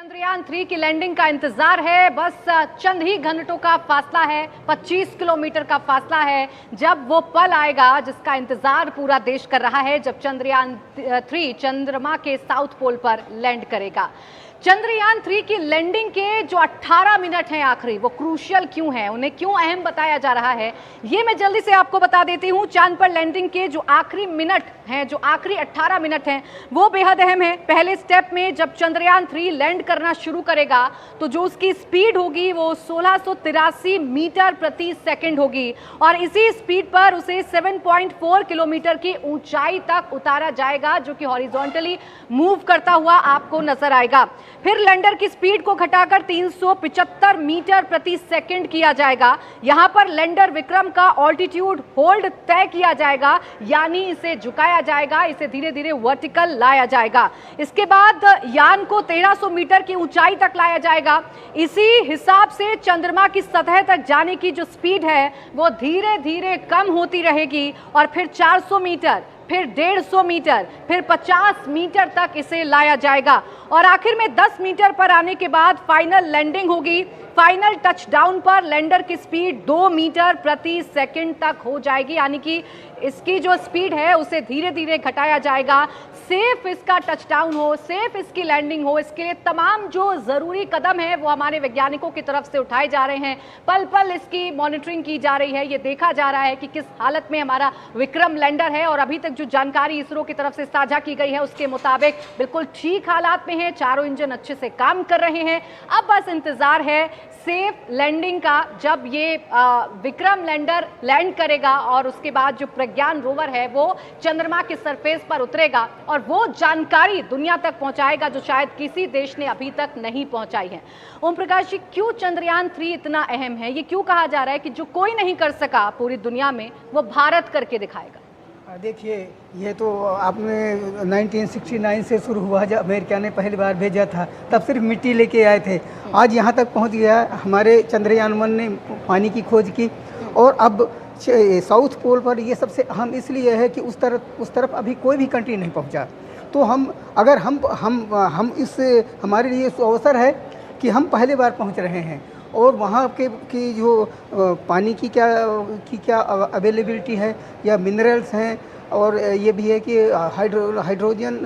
चंद्रयान 3 की लैंडिंग का इंतजार है। बस चंद ही घंटों का फासला है, 25 किलोमीटर का फासला है जब वो पल आएगा जिसका इंतजार पूरा देश कर रहा है, जब चंद्रयान 3 चंद्रमा के साउथ पोल पर लैंड करेगा। चंद्रयान 3 की लैंडिंग के जो 18 मिनट हैं आखिरी, वो क्रूशियल क्यों हैं, उन्हें क्यों अहम बताया जा रहा है, ये मैं जल्दी से आपको बता देती हूं। चांद पर लैंडिंग के जो आखिरी मिनट हैं, जो आखिरी 18 मिनट हैं, वो बेहद अहम है। पहले स्टेप में जब चंद्रयान 3 लैंड करना शुरू करेगा तो जो उसकी स्पीड होगी वो 1683 मीटर प्रति सेकंड होगी और इसी स्पीड पर उसे 7.4 किलोमीटर की ऊंचाई तक उतारा जाएगा, जो कि हॉरिजॉन्टली मूव करता हुआ आपको नजर आएगा। फिर लैंडर की स्पीड को घटाकर 375 मीटर प्रति सेकंड किया जाएगा। यहां पर लैंडर विक्रम का ऑल्टीट्यूड होल्ड तय किया जाएगा, यानी इसे झुकाया जाएगा, इसे धीरे धीरे वर्टिकल लाया जाएगा। इसके बाद यान को 1300 मीटर की ऊंचाई तक लाया जाएगा। इसी हिसाब से चंद्रमा की सतह तक जाने की जो स्पीड है वो धीरे धीरे कम होती रहेगी और फिर 400 मीटर, फिर 150 मीटर, फिर 50 मीटर तक इसे लाया जाएगा और आखिर में 10 मीटर पर आने के बाद फाइनल लैंडिंग होगी। फाइनल टचडाउन पर लैंडर की स्पीड 2 मीटर प्रति सेकंड तक हो जाएगी, यानी कि इसकी जो स्पीड है उसे धीरे धीरे घटाया जाएगा। सेफ इसका टचडाउन हो, सेफ इसकी लैंडिंग हो, इसके लिए तमाम जो ज़रूरी कदम है वो हमारे वैज्ञानिकों की तरफ से उठाए जा रहे हैं। पल पल इसकी मॉनिटरिंग की जा रही है। ये देखा जा रहा है कि किस हालत में हमारा विक्रम लैंडर है और अभी तक जो जानकारी इसरो की तरफ से साझा की गई है उसके मुताबिक बिल्कुल ठीक हालात में है। चारों इंजन अच्छे से काम कर रहे हैं। अब बस इंतजार है सेफ लैंडिंग का, जब ये विक्रम लैंडर लैंड करेगा और उसके बाद जो प्रज्ञान रोवर है वो चंद्रमा के सरफेस पर उतरेगा और वो जानकारी दुनिया तक पहुंचाएगा जो शायद किसी देश ने अभी तक नहीं पहुंचाई है। ओम प्रकाश जी, क्यों चंद्रयान 3 इतना अहम है? ये क्यों कहा जा रहा है कि जो कोई नहीं कर सका पूरी दुनिया में वो भारत करके दिखाएगा? देखिए, ये तो आपने 1969 से शुरू हुआ जब अमेरिका ने पहली बार भेजा था, तब सिर्फ मिट्टी लेके आए थे। आज यहाँ तक पहुँच गया। हमारे चंद्रयान 1 ने पानी की खोज की और अब साउथ पोल पर ये सबसे अहम इसलिए है कि उस तरफ अभी कोई भी कंट्री नहीं पहुँचा। तो अगर हम इस हमारे लिए अवसर है कि हम पहली बार पहुँच रहे हैं और वहाँ की जो पानी की क्या अवेलेबिलिटी है या मिनरल्स हैं, और ये भी है कि हाइड्रोजन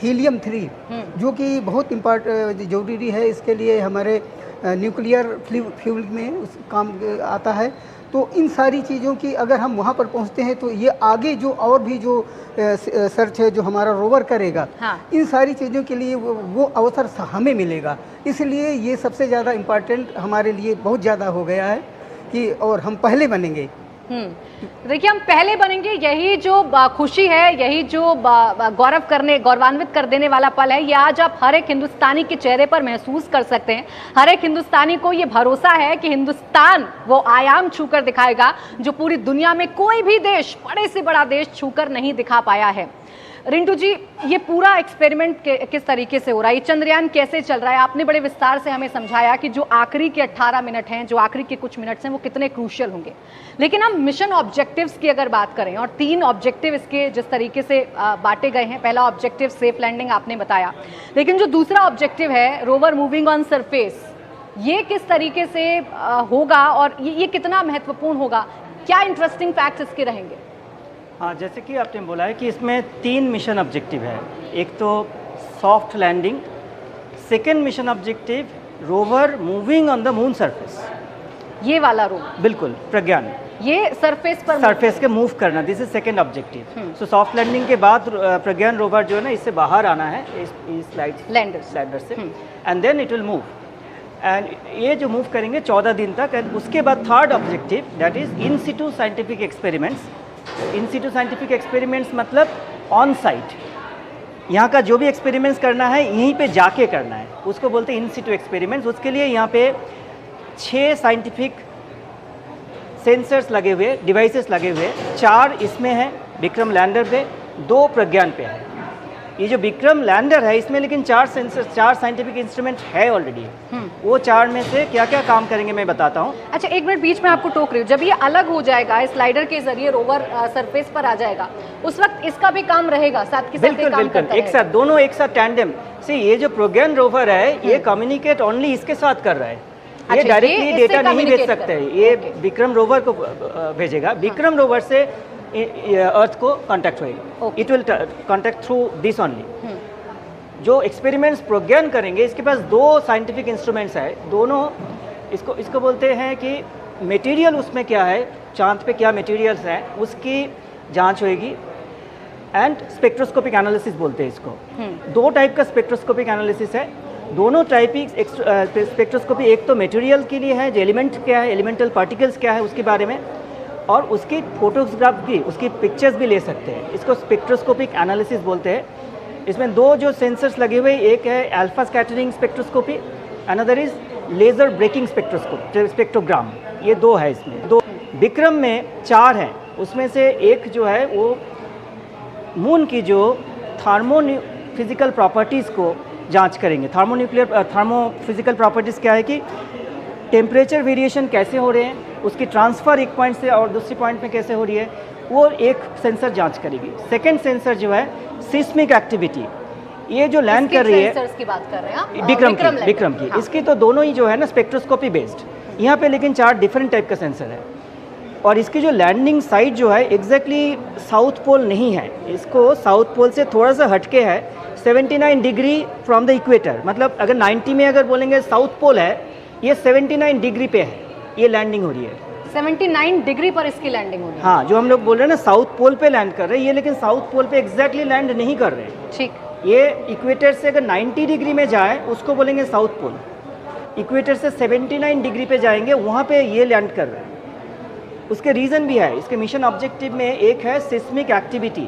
हीलियम 3 जो कि बहुत जरूरी है। इसके लिए हमारे न्यूक्लियर फ्यूल में उस काम आता है। तो इन सारी चीज़ों की अगर हम वहाँ पर पहुँचते हैं तो ये आगे जो और भी जो सर्च है जो हमारा रोवर करेगा, हाँ। इन सारी चीज़ों के लिए वो अवसर हमें मिलेगा। इसलिए ये सबसे ज़्यादा इम्पॉर्टेंट हमारे लिए बहुत ज़्यादा हो गया है कि और हम पहले बनेंगे। देखिए, हम पहले बनेंगे, यही जो खुशी है, यही जो गौरवान्वित कर देने वाला पल है, ये आज आप हर एक हिंदुस्तानी के चेहरे पर महसूस कर सकते हैं। हर एक हिंदुस्तानी को ये भरोसा है कि हिंदुस्तान वो आयाम छूकर दिखाएगा जो पूरी दुनिया में कोई भी देश, बड़े से बड़ा देश छूकर नहीं दिखा पाया है। रिंटू जी, ये पूरा एक्सपेरिमेंट किस तरीके से हो रहा है, ये चंद्रयान कैसे चल रहा है? आपने बड़े विस्तार से हमें समझाया कि जो आखिरी के 18 मिनट हैं, जो आखिरी के कुछ मिनट्स हैं, वो कितने क्रूशियल होंगे। लेकिन हम मिशन ऑब्जेक्टिव्स की अगर बात करें, और 3 ऑब्जेक्टिव इसके जिस तरीके से बांटे गए हैं, पहला ऑब्जेक्टिव सेफ लैंडिंग आपने बताया, लेकिन जो दूसरा ऑब्जेक्टिव है रोवर मूविंग ऑन सरफेस, ये किस तरीके से होगा और ये कितना महत्वपूर्ण होगा? क्या इंटरेस्टिंग फैक्ट्स इसके रहेंगे? हाँ, जैसे कि आपने बोला है कि इसमें 3 मिशन ऑब्जेक्टिव है। एक तो soft landing, second mission objective rover moving on the moon surface, ये वाला रोवर, बिल्कुल प्रज्ञान, ये सरफेस के मूव करना, this is second objective. So soft landing के बाद प्रज्ञान रोवर जो है ना, इससे बाहर आना है इस लैंडर से, and then it will move, and ये जो मूव करेंगे 14 दिन तक। एंड उसके बाद third objective, that is in Situ scientific experiments. In Situ scientific experiments मतलब ऑन साइट, यहाँ का जो भी एक्सपेरिमेंट्स करना है यहीं पे जाके करना है, उसको बोलते हैं इन सिटू एक्सपेरिमेंट्स। उसके लिए यहाँ पे 6 साइंटिफिक सेंसर्स लगे हुए, डिवाइसेस लगे हुए, 4 इसमें हैं विक्रम लैंडर पे, 2 प्रज्ञान पे है। ये जो विक्रम लैंडर है इसमें लेकिन 4 सेंसर, 4 साइंटिफिक इंस्ट्रूमेंट है ऑलरेडी। वो 4 में से क्या क्या काम करेंगे मैं बताता हूँ। अच्छा, एक मिनट बीच में आपको टोक रही हूँ। जब ये अलग हो जाएगा, स्लाइडर के जरिए रोवर सरफेस पर आ जाएगा, उस वक्त इसका भी काम रहेगा साथ के साथ? बिल्कुल बिल्कुल, एक साथ, दोनों एक साथ टैंडम से। ये जो प्रोगैन रोवर है ये कम्युनिकेट ओनली इसके साथ कर रहा है। ये डायरेक्टली डेटा नहीं भेज सकते हैं, ये विक्रम रोवर को भेजेगा। विक्रम रोवर से अर्थ को कांटेक्ट होएगा, it will contact through this only. जो एक्सपेरिमेंट्स प्रोगैन करेंगे, इसके पास 2 साइंटिफिक इंस्ट्रूमेंट्स है, दोनों इसको बोलते हैं कि मटेरियल उसमें क्या है, चांद पे क्या मटेरियल्स हैं उसकी जांच होएगी, एंड स्पेक्ट्रोस्कोपिक एनालिसिस बोलते हैं इसको। 2 टाइप का स्पेक्ट्रोस्कोपिक एनालिसिस है। दोनों टाइपिक स्पेक्ट्रोस्कोपी, एक तो मटेरियल के लिए है, जो एलिमेंट क्या है, एलिमेंटल पार्टिकल्स क्या है उसके बारे में, और उसकी फोटोग्राफ भी, उसकी पिक्चर्स भी ले सकते हैं। इसको स्पेक्ट्रोस्कोपिक एनालिसिस बोलते हैं। इसमें 2 जो सेंसर्स लगे हुए, एक है alpha scattering spectroscopy, another is laser breaking spectrogram. ये 2 है इसमें। 2 विक्रम में 4 हैं, उसमें से एक जो है वो मून की जो फिजिकल प्रॉपर्टीज़ को जांच करेंगे। थर्मोफिजिकल प्रॉपर्टीज़ क्या है कि टेम्परेचर वेरिएशन कैसे हो रहे हैं, उसकी ट्रांसफ़र एक पॉइंट से और दूसरी पॉइंट में कैसे हो रही है, वो एक सेंसर जांच करेगी। सेकंड सेंसर जो है सिस्मिक एक्टिविटी, ये जो लैंड कर रही है, सेंसर्स की बात कर रहे हैं आप? विक्रम की हाँ। इसकी तो दोनों ही जो है ना स्पेक्ट्रोस्कोपी बेस्ड। यहाँ पे लेकिन 4 डिफरेंट टाइप का सेंसर है, और इसकी जो लैंडिंग साइट जो है एग्जैक्टली साउथ पोल नहीं है, इसको साउथ पोल से थोड़ा सा हटके है, 79 डिग्री फ्रॉम द इक्वेटर। मतलब अगर 90 में अगर बोलेंगे साउथ पोल है, ये 79 डिग्री पे है ये लैंडिंग हो रही है। 79 डिग्री पर इसकी लैंडिंग हो रही है। हाँ, जो हम लोग बोल रहे हैं ना साउथ पोल पे लैंड कर रहे हैं, ये लेकिन साउथ पोल पे एग्जैक्टली लैंड नहीं कर रहे हैं। ठीक, ये इक्वेटर से अगर 90 डिग्री में जाए उसको बोलेंगे साउथ पोल। इक्वेटर से 79 डिग्री पे जाएंगे, वहाँ पे ये लैंड कर रहे हैं। उसके रीज़न भी है, इसके मिशन ऑब्जेक्टिव में एक है seismic activity.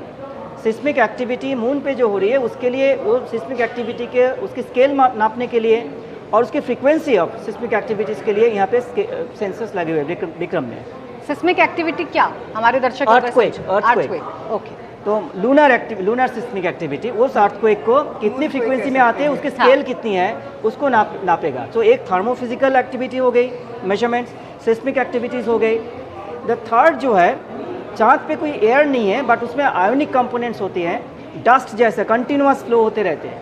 Seismic activity moon पे जो हो रही है उसके लिए, वो सिस्मिक एक्टिविटी के उसकी स्केल नापने के लिए और उसकी फ्रीक्वेंसी ऑफ सिस्मिक एक्टिविटीज़ के लिए यहाँ पे सेंसर्स लगे हुए विक्रम में। सिस्मिक एक्टिविटी क्या, हमारे दर्शक अर्थक्वेक। ओके, तो लूनर सिस्मिक एक्टिविटी, उस अर्थक्वेक को कितनी फ्रीक्वेंसी में आते हैं, उसकी स्केल कितनी है उसको नापेगा। तो एक थर्मोफिजिकल एक्टिविटी हो गई, मेजरमेंट्स, सिस्मिक एक्टिविटीज़ हो गई। द थर्ड जो है, चाँद पे कोई एयर नहीं है बट उसमें आयोनिक कंपोनेंट्स होती हैं, डस्ट जैसे कंटिन्यूअस फ्लो होते रहते हैं,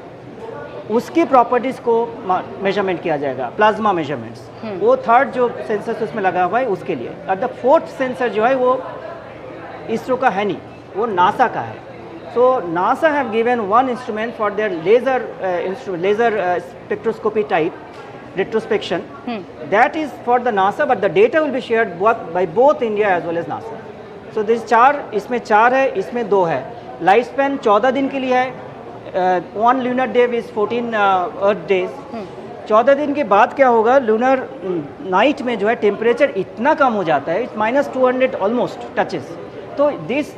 उसकी प्रॉपर्टीज़ को मेजरमेंट किया जाएगा, प्लाज्मा मेजरमेंट्स। वो थर्ड जो सेंसर उसमें लगा हुआ है उसके लिए। और द फोर्थ सेंसर जो है वो इसरो का है नहीं, वो नासा का है। सो NASA have given 1 instrument for their laser spectroscopy type retrospection. That is for the NASA, but the data will be shared by both India as well as NASA. So this 4, इसमें 4 है, इसमें 2 है। Life span 14 दिन के लिए है। 1 lunar day is 14 earth days. 14 दिन के बाद क्या होगा, लूनर नाइट में जो है टेम्परेचर इतना कम हो जाता है, -200 ऑलमोस्ट टचेस। तो this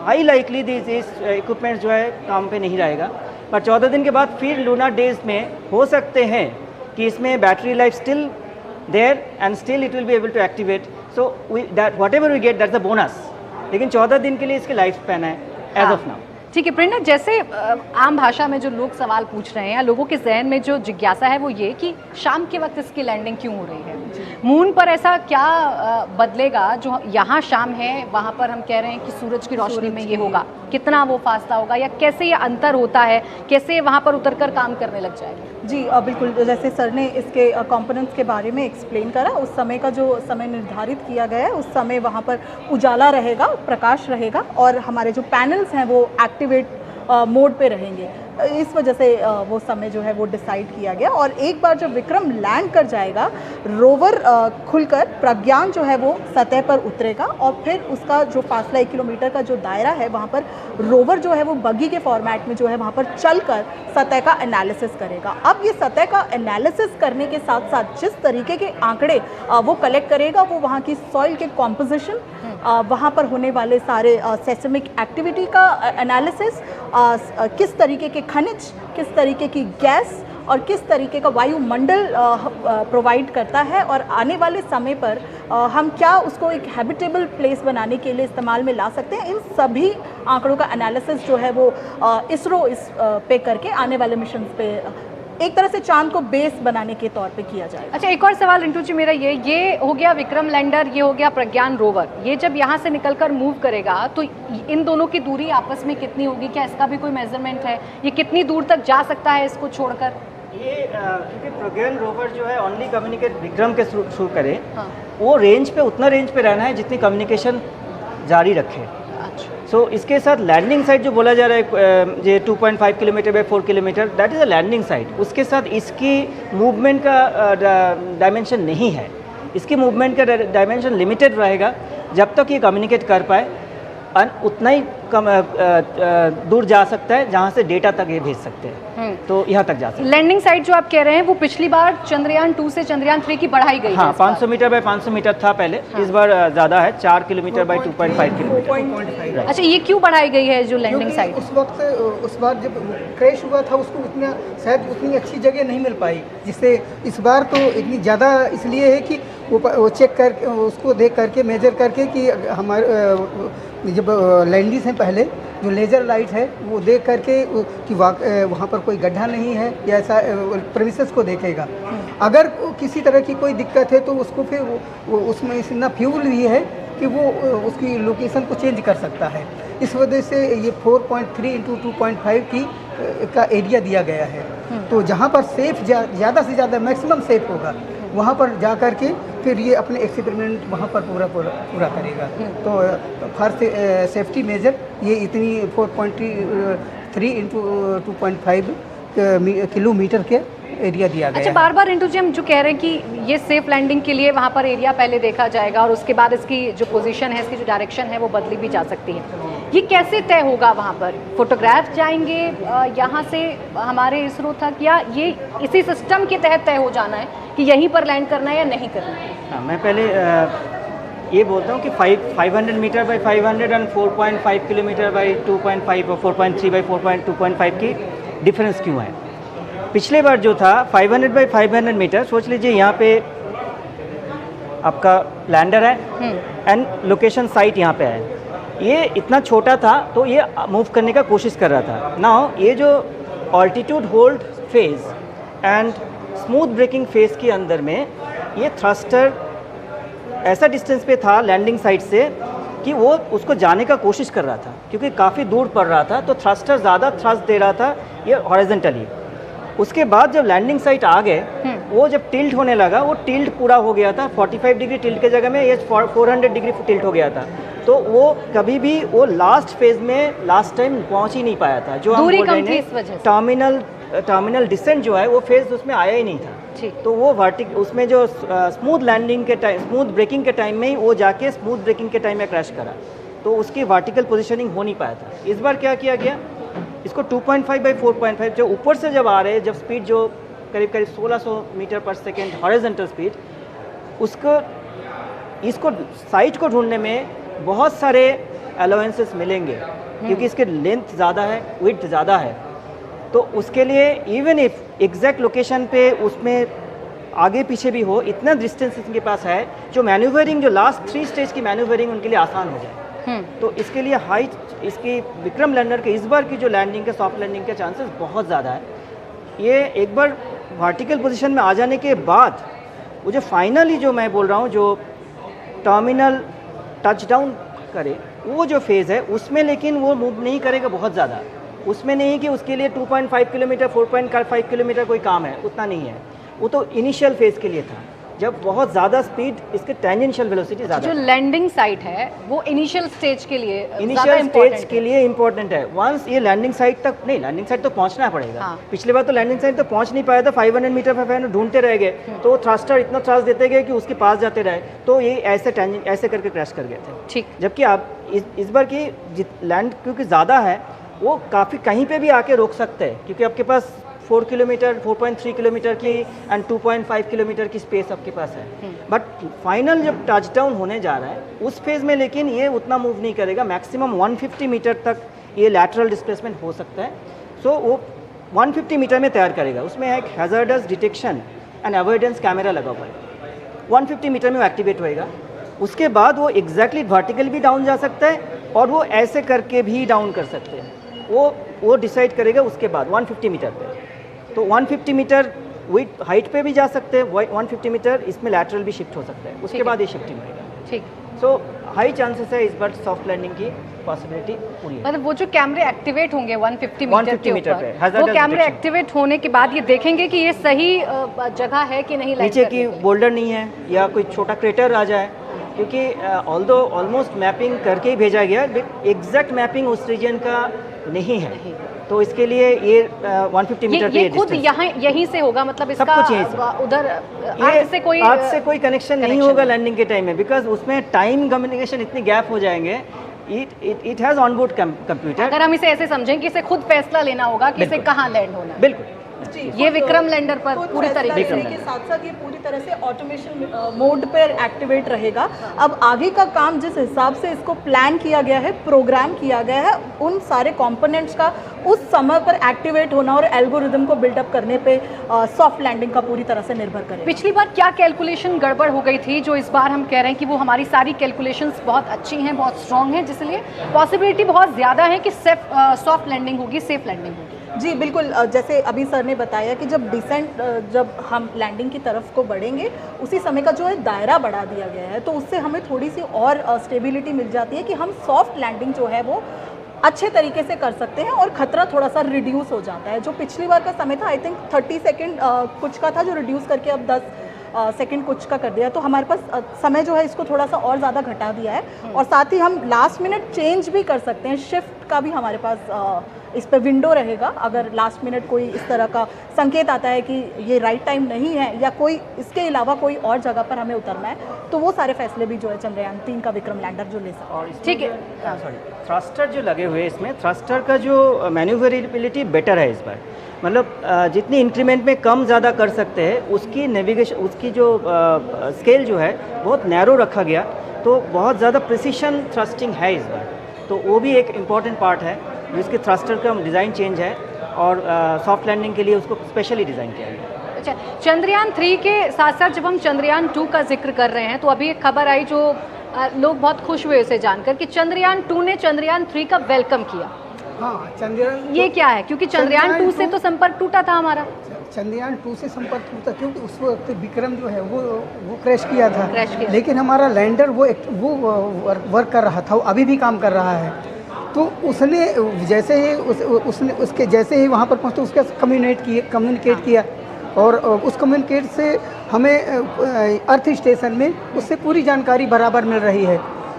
high likely this equipment जो है काम पे नहीं रहेगा। पर 14 दिन के बाद फिर लूनर डेज में हो सकते हैं कि इसमें battery life still there and still it will be able to activate. So that whatever we get that's a bonus, लेकिन 14 दिन के लिए इसकी लाइफ स्पैन है एज ऑफ नाउ। ठीक है प्रेरणा, जैसे आम भाषा में जो लोग सवाल पूछ रहे हैं या लोगों के जहन में जो जिज्ञासा है वो ये कि शाम के वक्त इसकी लैंडिंग क्यों हो रही है, मून पर ऐसा क्या बदलेगा जो यहाँ शाम है वहाँ पर हम कह रहे हैं कि सूरज की रोशनी में ये होगा, कितना वो फासला होगा या कैसे ये अंतर होता है, कैसे वहाँ पर उतरकर काम करने लग जाएगा? जी बिल्कुल, जैसे सर ने इसके कंपोनेंट्स के बारे में एक्सप्लेन करा, उस समय का जो समय निर्धारित किया गया है उस समय वहाँ पर उजाला रहेगा, प्रकाश रहेगा और हमारे जो पैनल्स हैं वो एक्टिवेट मोड पे रहेंगे। इस वजह से वो समय जो है वो डिसाइड किया गया। और एक बार जब विक्रम लैंड कर जाएगा, रोवर खुलकर प्रज्ञान जो है वो सतह पर उतरेगा और फिर उसका जो फासला 1 किलोमीटर का जो दायरा है वहाँ पर रोवर जो है वो बगी के फॉर्मेट में जो है वहाँ पर चलकर सतह का एनालिसिस करेगा। अब ये सतह का एनालिसिस करने के साथ साथ जिस तरीके के आंकड़े वो कलेक्ट करेगा, वो वहाँ की सॉइल के कॉम्पोजिशन, वहाँ पर होने वाले सारे सेस्मिक एक्टिविटी का एनालिसिस, किस तरीके के खनिज, किस तरीके की गैस और किस तरीके का वायुमंडल प्रोवाइड करता है, और आने वाले समय पर हम क्या उसको एक हैबिटेबल प्लेस बनाने के लिए इस्तेमाल में ला सकते हैं, इन सभी आंकड़ों का एनालिसिस जो है वो इसरो इस पे करके आने वाले मिशन पे एक तरह से चांद को बेस बनाने के तौर पे किया जाएगा। अच्छा, एक और सवाल रिंटू जी मेरा, ये हो गया विक्रम लैंडर, ये हो गया प्रज्ञान रोवर, ये जब यहाँ से निकलकर मूव करेगा तो इन दोनों की दूरी आपस में कितनी होगी? क्या इसका भी कोई मेजरमेंट है? ये कितनी दूर तक जा सकता है इसको छोड़कर? ये क्योंकि प्रज्ञान रोवर जो है ओनली कम्युनिकेट विक्रम के थ्रू करे, हाँ। वो रेंज पे उतना रेंज पे रहना है जितनी कम्युनिकेशन जारी रखे। सो इसके साथ लैंडिंग साइट जो बोला जा रहा है ये 2.5 kilometre by 4 kilometre, that is a landing site. उसके साथ इसकी मूवमेंट का डायमेंशन नहीं है, इसकी मूवमेंट का डायमेंशन लिमिटेड रहेगा जब तक ये कम्युनिकेट कर पाए, उतना ही कम दूर जा सकता है जहाँ से डेटा तक ये भेज सकते हैं, तो यहाँ तक जा सकते हैं। लैंडिंग साइट जो आप कह रहे हैं वो पिछली बार चंद्रयान 2 से चंद्रयान 3 की बढ़ाई गई हाँ, है। 500 मीटर बाई 500 मीटर था पहले, इस बार ज़्यादा है, 4 किलोमीटर बाई 2.5 किलोमीटर। अच्छा, ये क्यों बढ़ाई गई है जो लैंडिंग क्योंकि साइट? उस वक्त उस बार जब क्रैश हुआ था उसको उतना शायद उतनी अच्छी जगह नहीं मिल पाई, जिससे इस बार तो इतनी ज़्यादा इसलिए है कि वो चेक कर उसको देख करके मेजर करके कि हमारे जब लैंडिंग से पहले जो लेज़र लाइट है वो देख करके कि वहाँ पर कोई गड्ढा नहीं है या ऐसा प्रेमिसेस को देखेगा। अगर किसी तरह की कोई दिक्कत है तो उसको फिर वो उसमें इतना फ्यूल भी है कि वो उसकी लोकेशन को चेंज कर सकता है। इस वजह से ये 4.3 × 2.5 का एरिया दिया गया है, तो जहाँ पर सेफ ज़्यादा से ज़्यादा मैक्सिमम सेफ होगा वहाँ पर जा कर के फिर ये अपने एक्सपेरिमेंट वहाँ पर पूरा करेगा। तो फॉर सेफ्टी मेजर ये इतनी 4.3 × 2.5 किलोमीटर के एरिया दिया गया। अच्छा, बार बार रिंटू जी हम जो कह रहे हैं कि ये सेफ लैंडिंग के लिए वहाँ पर एरिया पहले देखा जाएगा और उसके बाद इसकी जो पोजीशन है, इसकी जो डायरेक्शन है वो बदली भी जा सकती है। ये कैसे तय होगा? वहाँ पर फोटोग्राफ जाएंगे यहाँ से हमारे इसरो तक, या ये इसी सिस्टम के तहत तय हो जाना है कि यहीं पर लैंड करना है या नहीं करना है? हाँ, मैं पहले ये बोलता हूँ कि 500 metre by 500 and 4.5 kilometre by 2.5 और 4.3 बाई 4.2.5 की डिफरेंस क्यों है? पिछले बार जो था 500 बाई 500 मीटर, सोच लीजिए यहाँ पे आपका लैंडर है एंड लोकेशन साइट यहाँ पे है, ये इतना छोटा था तो ये मूव करने का कोशिश कर रहा था। नाउ ये जो altitude hold phase and smooth braking phase के अंदर में ये थ्रस्टर ऐसा डिस्टेंस पे था लैंडिंग साइट से कि वो उसको जाने का कोशिश कर रहा था, क्योंकि काफ़ी दूर पड़ रहा था, तो थ्रस्टर ज़्यादा थ्रस्ट दे रहा था ये हॉरिजॉन्टली। उसके बाद जब लैंडिंग साइट आ गए, वो जब टिल्ट होने लगा, वो टिल्ट पूरा हो गया था, 45 डिग्री टिल्ट के जगह में ये 400 डिग्री टिल्ट हो गया था, तो वो कभी भी वो लास्ट फेज में लास्ट टाइम पहुंच ही नहीं पाया था। जो हम बोल रहे हैं टर्मिनल डिसेंट जो है वो फेज उसमें आया ही नहीं था। तो वो उसमें जो स्मूथ लैंडिंग के टाइम, स्मूथ ब्रेकिंग के टाइम में ही वो जाके स्मूथ ब्रेकिंग के टाइम में क्रैश करा, तो उसकी वर्टिकल पोजीशनिंग हो नहीं पाया था। इस बार क्या किया गया, इसको 2.5 बाई 4.5 जो ऊपर से जब आ रहे हैं, जब स्पीड जो करीब 1600 मीटर पर सेकेंड हॉरिजॉन्टल स्पीड, इसको साइट को ढूंढने में बहुत सारे अलाउंसेस मिलेंगे, क्योंकि इसके लेंथ ज़्यादा है, विड्थ ज़्यादा है, तो उसके लिए इवन इफ एग्जैक्ट लोकेशन पे उसमें आगे पीछे भी हो, इतना डिस्टेंस इनके पास है जो मैन्यूवरिंग, जो लास्ट 3 स्टेज की मैन्यूवरिंग उनके लिए आसान हो जाए। तो इसके लिए हाइट, इसकी विक्रम लैंडर के इस बार की जो लैंडिंग के सॉफ्ट लैंडिंग के चांसेस बहुत ज़्यादा है। ये एक बार वर्टिकल पोजीशन में आ जाने के बाद वो जो फाइनली जो मैं बोल रहा हूँ, जो टर्मिनल टचडाउन करे, वो जो फेज़ है उसमें लेकिन वो मूव नहीं करेगा बहुत ज़्यादा। उसमें नहीं कि उसके लिए 2.5 किलोमीटर 4.5 किलोमीटर कोई काम है, उतना नहीं है। वो तो इनिशियल फेज़ के लिए था, जब बहुत ज़्यादा स्पीड, इसके टेंजेंशियल वेलोसिटी ज़्यादा। जो लैंडिंग साइट है वो इनिशियल स्टेज के लिए इम्पोर्टेंट है। वंस ये लैंडिंग साइट तक, नहीं लैंडिंग साइट तो पहुंचना पड़ेगा। हाँ। पिछले बार तो लैंडिंग साइट तो पहुंच नहीं पाया था, 500 मीटर 500 ढूंढते रह गए, तो थ्रस्टर इतना थ्रस्ट देते गए कि उसके पास जाते रहे, तो ये ऐसे करके क्रैश कर गए थे। ठीक। जबकि आप इस बार की लैंड क्योंकि ज़्यादा है, वो काफ़ी कहीं पे भी आके रोक सकते हैं, क्योंकि आपके पास 4 किलोमीटर 4.3 किलोमीटर की एंड 2.5 किलोमीटर की स्पेस आपके पास है। बट फाइनल जब टचडाउन होने जा रहा है उस फेज़ में लेकिन ये उतना मूव नहीं करेगा, मैक्सिमम 150 मीटर तक ये लैटरल डिस्प्लेसमेंट हो सकता है। सो वो 150 मीटर में तैयार करेगा। उसमें एक hazardous detection and avoidance camera लगा हुआ है। 150 मीटर में वो एक्टिवेट होएगा। उसके बाद वो एग्जैक्टली वर्टिकल भी डाउन जा सकता है और वो ऐसे करके भी डाउन कर सकते हैं। वो डिसाइड करेगा उसके बाद 150 मीटर पे। तो 150 मीटर विथ हाइट पे भी जा सकते हैं, 150 मीटर इसमें लैटरल भी शिफ्ट हो सकता है, उसके बाद ये शिफ्टिंग होएगा। ठीक। सो हाई चांसेस है इस बार सॉफ्ट लैंडिंग की पॉसिबिलिटी पूरी है। मतलब वो जो कैमरे एक्टिवेट होंगे 150 मीटर के 150 मीटर पे, ऊपर, hazardous वो कैमरे detection। एक्टिवेट होने के बाद ये देखेंगे कि ये सही जगह है कि नहीं लैंड नीचे करने की के लिए। बोल्डर नहीं है या कोई छोटा क्रेटर आ जाए, क्योंकि ऑल्दो ऑलमोस्ट मैपिंग करके ही भेजा गया, बट एग्जैक्ट मैपिंग उस रीजन का नहीं है। तो इसके लिए ये 150 मीटर पे ये खुद distance। यहाँ यहीं से होगा, मतलब सब इसका कुछ यहीं से। उधर ये अर्थ से कोई कनेक्शन नहीं होगा लैंडिंग के टाइम में, बिकॉज उसमें टाइम कम्युनिकेशन इतने गैप हो जाएंगे। It has onboard computer. अगर हम इसे ऐसे समझें कि इसे खुद फैसला लेना होगा कि इसे बिल्कुल। कहाँ लैंड होना है। बिल्कुल। ये विक्रम लैंडर पर खुद पूरी फैसला तरीके लेने के साथ साथ ये पूरी तरह से ऑटोमेशन मोड पर एक्टिवेट रहेगा। अब आगे का काम जिस हिसाब से इसको प्लान किया गया है, प्रोग्राम किया गया है, उन सारे कंपोनेंट्स का उस समय पर एक्टिवेट होना और एल्गोरिदम को बिल्डअप करने पे सॉफ्ट लैंडिंग का पूरी तरह से निर्भर करेगा। पिछली बार क्या कैलकुलेशन गड़बड़ हो गई थी जो इस बार हम कह रहे हैं कि वो हमारी सारी कैलकुलेशंस बहुत अच्छी हैं, बहुत स्ट्रांग हैं, जिसलिए पॉसिबिलिटी बहुत ज़्यादा है कि सॉफ्ट लैंडिंग होगी, सेफ लैंडिंग होगी। जी बिल्कुल, जैसे अभी सर ने बताया कि जब हम लैंडिंग की तरफ को बढ़ेंगे उसी समय का जो है दायरा बढ़ा दिया गया है, तो उससे हमें थोड़ी सी और स्टेबिलिटी मिल जाती है कि हम सॉफ्ट लैंडिंग जो है वो अच्छे तरीके से कर सकते हैं और खतरा थोड़ा सा रिड्यूस हो जाता है। जो पिछली बार का समय था, आई थिंक 30 सेकेंड कुछ का था, जो रिड्यूस करके अब 10 सेकेंड कुछ का कर दिया, तो हमारे पास समय जो है इसको थोड़ा सा और ज़्यादा घटा दिया है। और साथ ही हम लास्ट मिनट चेंज भी कर सकते हैं, शिफ्ट का भी हमारे पास इस पर विंडो रहेगा। अगर लास्ट मिनट कोई इस तरह का संकेत आता है कि ये राइट टाइम नहीं है या कोई इसके अलावा कोई और जगह पर हमें उतरना है, तो वो सारे फैसले भी जो है चंद्रयान 3 का विक्रम लैंडर जो ले सकता है। ठीक है। सॉरी, थ्रस्टर जो लगे हुए हैं इसमें, थ्रस्टर का जो मैन्यूवरेबिलिटी बेटर है इस बार। मतलब जितनी इंक्रीमेंट में कम ज़्यादा कर सकते हैं, उसकी नेविगेशन, उसकी जो स्केल जो है बहुत नैरो रखा गया, तो बहुत ज़्यादा प्रिसिशन थ्रस्टिंग है इस बार। तो वो भी एक इम्पॉर्टेंट पार्ट है, जिसके थ्रस्टर का डिज़ाइन चेंज है और सॉफ्ट लैंडिंग के लिए उसको स्पेशली डिज़ाइन किया गया। अच्छा, चंद्रयान 3 के साथ साथ जब हम चंद्रयान 2 का जिक्र कर रहे हैं, तो अभी एक खबर आई जो लोग बहुत खुश हुए उसे जानकर कि चंद्रयान 2 ने चंद्रयान 3 का वेलकम किया। हाँ, चंद्रयान ये क्या है? क्योंकि चंद्रयान 2 से तो संपर्क टूटा था हमारा। चंद्रयान 2 से संपर्क टूटा, क्योंकि उस वक्त विक्रम जो है वो क्रैश किया था। क्रैश किया। लेकिन हमारा लैंडर वो वर्क कर रहा था, वो अभी भी काम कर रहा है। तो उसने जैसे ही उसने उसके जैसे ही वहाँ पर पहुँचे, उसके कम्युनिकेट किया और उस कम्युनिकेट से हमें अर्थ स्टेशन में उससे पूरी जानकारी बराबर मिल रही है।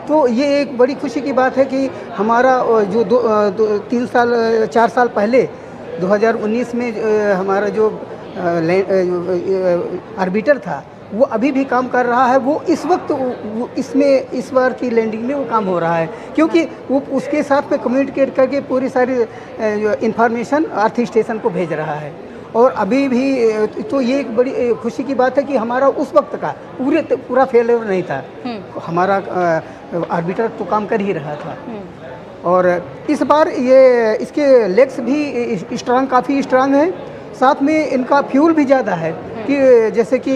तो ये एक बड़ी खुशी की बात है कि हमारा जो 4 साल पहले 2019 में हमारा जो ऑर्बिटर था, वो अभी भी काम कर रहा है। वो इस वक्त इस बार की लैंडिंग में वो काम हो रहा है, क्योंकि वो उसके साथ में कम्युनिकेट करके पूरी सारी इंफॉर्मेशन अर्थ स्टेशन को भेज रहा है। और अभी भी तो ये एक बड़ी खुशी की बात है कि हमारा उस वक्त का पूरा फेलियर नहीं था। हमारा ऑर्बिटर तो काम कर ही रहा था। और इस बार ये इसके लेग्स भी स्ट्रांग, काफ़ी स्ट्रांग है। साथ में इनका फ्यूल भी ज़्यादा है कि जैसे कि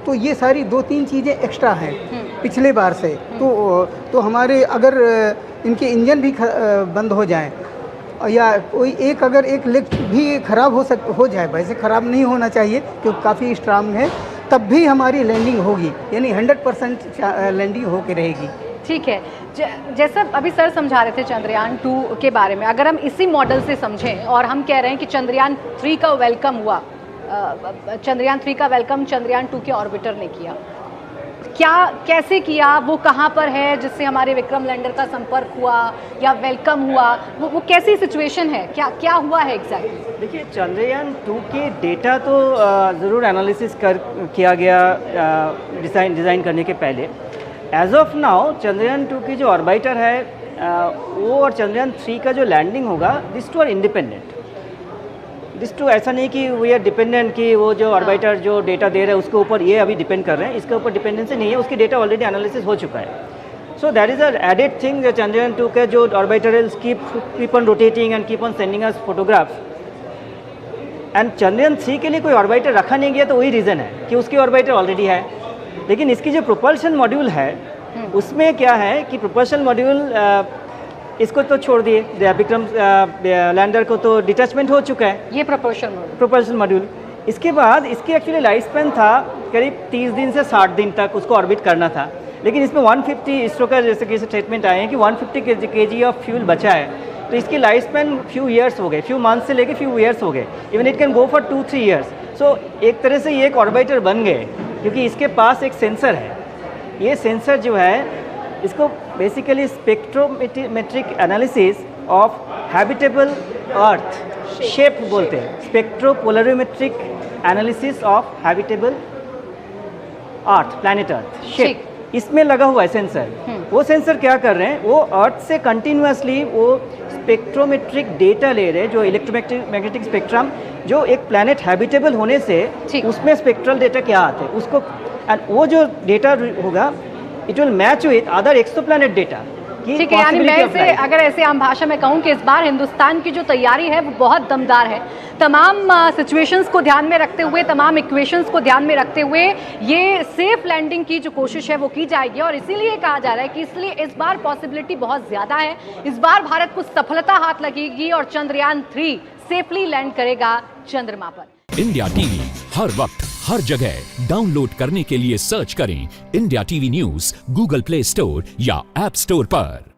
तो ये सारी 2-3 चीज़ें एक्स्ट्रा हैं पिछले बार से। तो हमारे अगर इनके इंजन भी बंद हो जाएं या कोई अगर एक लेग भी ख़राब हो जाए, वैसे ख़राब नहीं होना चाहिए क्योंकि काफ़ी स्ट्रांग है, तब भी हमारी लैंडिंग होगी, यानी 100% लैंडिंग होकर रहेगी। ठीक है। जैसा अभी सर समझा रहे थे चंद्रयान 2 के बारे में, अगर हम इसी मॉडल से समझें और हम कह रहे हैं कि चंद्रयान 3 का वेलकम हुआ, चंद्रयान 3 का वेलकम चंद्रयान 2 के ऑर्बिटर ने किया, कैसे किया, वो कहाँ पर है जिससे हमारे विक्रम लैंडर का संपर्क हुआ या वेलकम हुआ, वो कैसी सिचुएशन है, क्या हुआ है एग्जैक्टली? देखिए, चंद्रयान 2 के डेटा तो ज़रूर एनालिसिस किया गया डिज़ाइन करने के पहले। एज ऑफ नाउ चंद्रयान 2 की जो ऑर्बिटर है वो और चंद्रयान 3 का जो लैंडिंग होगा, this two are independent. This two ऐसा नहीं कि वी आर डिपेंडेंट कि वो जो ऑर्बिटर जो डेटा दे रहे हैं उसके ऊपर ये अभी डिपेंड कर रहे हैं, इसके ऊपर डिपेंडेंसी नहीं है, उसकी डेटा ऑलरेडी एनालिसिस हो चुका है। So that is a added thing. Chandrayaan 2 का जो orbiter keep on rotating and keep on sending us photographs, and Chandrayaan 3 के लिए कोई ऑर्बिटर रखा नहीं गया, तो वही रीज़न है कि उसकी ऑर्बिटर ऑलरेडी है। लेकिन इसकी जो प्रोपल्शन मॉड्यूल है उसमें क्या है कि प्रोपल्शन मॉड्यूल इसको तो छोड़ दिए, विक्रम लैंडर को तो डिटैचमेंट हो चुका है, ये प्रोपल्शन मॉड्यूल। इसके बाद इसकी एक्चुअली लाइफ स्पैन था करीब 30 दिन से 60 दिन तक उसको ऑर्बिट करना था, लेकिन इसमें 150 इसरो का जैसे कि स्टेटमेंट आए हैं कि 150 kg ऑफ फ्यूल बचा है, तो इसकी लाइफ स्पैन फ्यू ईयर्स हो गए, फ्यू मंथ से लेके फ्यू ईयर्स हो गए, even it can go for 2-3 years. So एक तरह से ये एक ऑर्बिटर बन गए, क्योंकि इसके पास एक सेंसर है। ये सेंसर जो है इसको basically spectrometric analysis of habitable Earth shape बोलते हैं, spectropolarimetric analysis of habitable Earth, planet Earth shape, इसमें लगा हुआ है सेंसर। वो सेंसर क्या कर रहे हैं, वो अर्थ से कंटिन्यूसली वो स्पेक्ट्रोमेट्रिक डेटा ले रहे हैं, जो इलेक्ट्रोमैग्नेटिक स्पेक्ट्रम जो एक प्लैनेट हैबिटेबल होने से उसमें स्पेक्ट्रल डेटा क्या आते हैं उसको, एंड वो जो डेटा होगा it will match with other exoplanet data. ठीक है, यानी मैं इसे अगर ऐसे आम भाषा में कहूँ कि इस बार हिंदुस्तान की जो तैयारी है वो बहुत दमदार है। तमाम सिचुएशंस को ध्यान में रखते हुए, तमाम इक्वेशंस को ध्यान में रखते हुए ये सेफ लैंडिंग की जो कोशिश है वो की जाएगी, और इसीलिए कहा जा रहा है कि इसलिए इस बार पॉसिबिलिटी बहुत ज़्यादा है। इस बार भारत को सफलता हाथ लगेगी और चंद्रयान 3 सेफली लैंड करेगा चंद्रमा पर। इंडिया टीवी हर वक्त हर जगह डाउनलोड करने के लिए सर्च करें India TV news Google play store या ऐप स्टोर पर।